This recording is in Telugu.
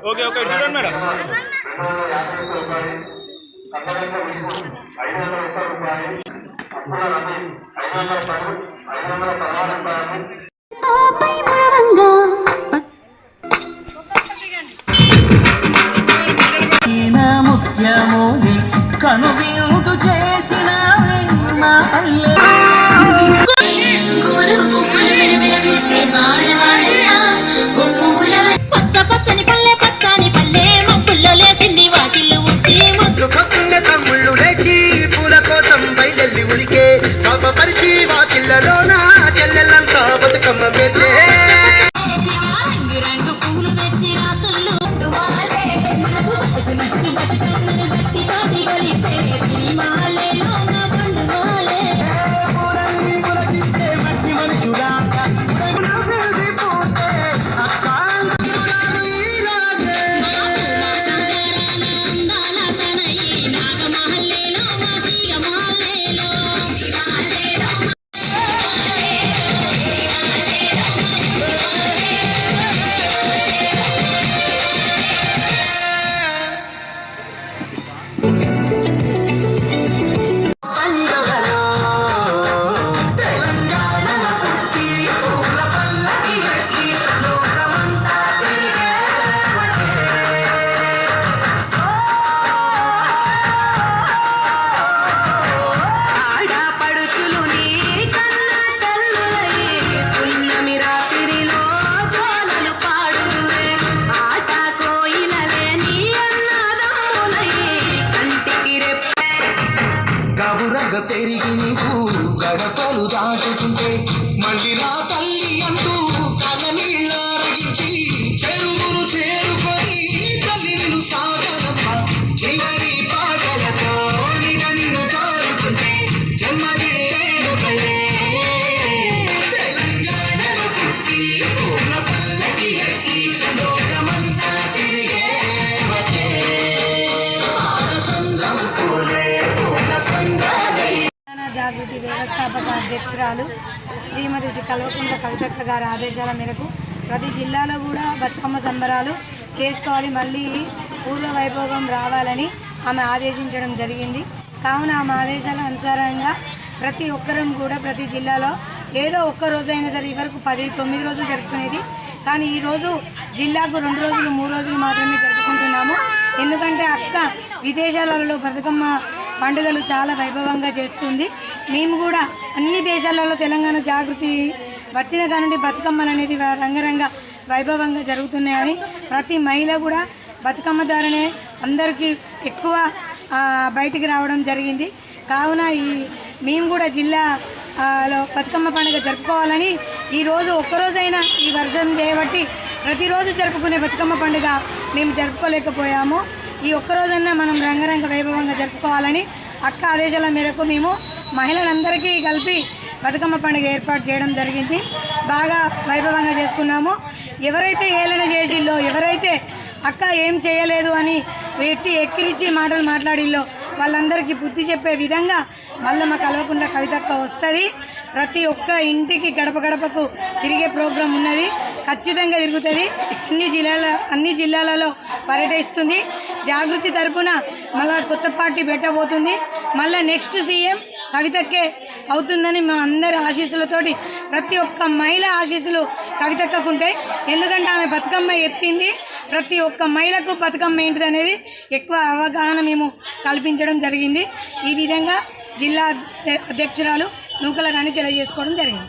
ఓకే ఓకే చూడండి మేడం. ముఖ్యమోది కనువిందు చేసిన పచ్చని పల్లె పచ్చని పల్లె మబ్బుల్లో లేసింది వాకిళ్ళు ఉట్టి ముద్దుకొక్కున్న తమ్ముళ్ళు లేచి పూల కోసం బయలెల్లి ఉరికే శాపపరిచి వాకిళ్ళలోన చెల్లెలంతా బతుకమ్మ పేర్చే రంగు పూలు తెచ్చి రాసుల్లో పెరిగి నీకు గడపలు దాటుతుంటే మళ్ళీ రా తల్లి అంటూ కళ్ళ నీళ్ళ రగించి చెరువును చేరుకొని తల్లిను సాగనమ్మ చివరి పాటలతో నిన్ను కోరుకుంటే జన్మకే వేడుకలే తెలంగాణలో పుట్టి పూల పల్లకి ఎక్కి లోకమంతా తిరిగే జాగృతి వ్యవస్థాపక అధ్యక్షురాలు శ్రీమతి కల్వకుంట్ల కవితక్క గారి ఆదేశాల మేరకు ప్రతి జిల్లాలో కూడా బతుకమ్మ సంబరాలు చేసుకోవాలి, మళ్ళీ పూర్వ వైభోగం రావాలని ఆమె ఆదేశించడం జరిగింది. కావున ఆమె ఆదేశాల అనుసారంగా ప్రతి ఒక్కరం కూడా ప్రతి జిల్లాలో ఏదో ఒక్క రోజైనా సరే వరకు 9 రోజులు జరుపుకునేది, కానీ ఈరోజు జిల్లాకు 2 రోజులు 3 రోజులు మాత్రమే జరుపుకుంటున్నాము. ఎందుకంటే అక్క విదేశాలలో బతుకమ్మ పండుగలు చాలా వైభవంగా చేస్తుంది. మేము కూడా అన్ని దేశాలలో తెలంగాణ జాగృతి వచ్చిన కానుండి బతుకమ్మలు అనేది రంగరంగ వైభవంగా జరుగుతున్నాయని ప్రతి మహిళ కూడా బతుకమ్మ ద్వారానే అందరికీ ఎక్కువ బయటికి రావడం జరిగింది. కావున మేము కూడా జిల్లాలో బతుకమ్మ పండుగ జరుపుకోవాలని ఈరోజు ఒక్కరోజైనా ఈ వర్షం చేయబట్టి ప్రతిరోజు జరుపుకునే బతుకమ్మ పండుగ మేము జరుపుకోలేకపోయాము. ఈ ఒక్కరోజన్నా మనం రంగరంగ వైభవంగా జరుపుకోవాలని అక్క ఆదేశాల మేరకు మేము మహిళలందరికీ కలిపి బతుకమ్మ పండుగ ఏర్పాటు చేయడం జరిగింది. బాగా వైభవంగా చేసుకున్నాము. ఎవరైతే ఏలన చేసిల్లో, ఎవరైతే అక్క ఏం చేయలేదు అని ఎక్కిరిచ్చి మాటలు మాట్లాడిల్లో వాళ్ళందరికీ బుద్ధి చెప్పే విధంగా మళ్ళీ మా కల్వకుంట్ల కవితక్క వస్తుంది. ప్రతి ఒక్క ఇంటికి గడప గడపకు తిరిగే ప్రోగ్రాం ఉన్నది, ఖచ్చితంగా తిరుగుతుంది. అన్ని జిల్లాలలో పర్యటిస్తుంది. జాగృతి తరపున మళ్ళీ కొత్త పార్టీ పెట్టబోతుంది. మళ్ళీ నెక్స్ట్ సీఎం కవితక్కే అవుతుందని మా అందరి ఆశీస్సులతోటి ప్రతి ఒక్క మహిళ ఆశీస్సులు కవితక్కకుంటాయి. ఎందుకంటే ఆమె బతుకమ్మ ఎత్తింది. ప్రతి ఒక్క మహిళకు బతుకమ్మ ఏంటిది అనేది ఎక్కువ అవగాహన మేము కల్పించడం జరిగింది. ఈ విధంగా జిల్లా అధ్యక్షురాలు నూకల రాణి తెలియజేసుకోవడం జరిగింది.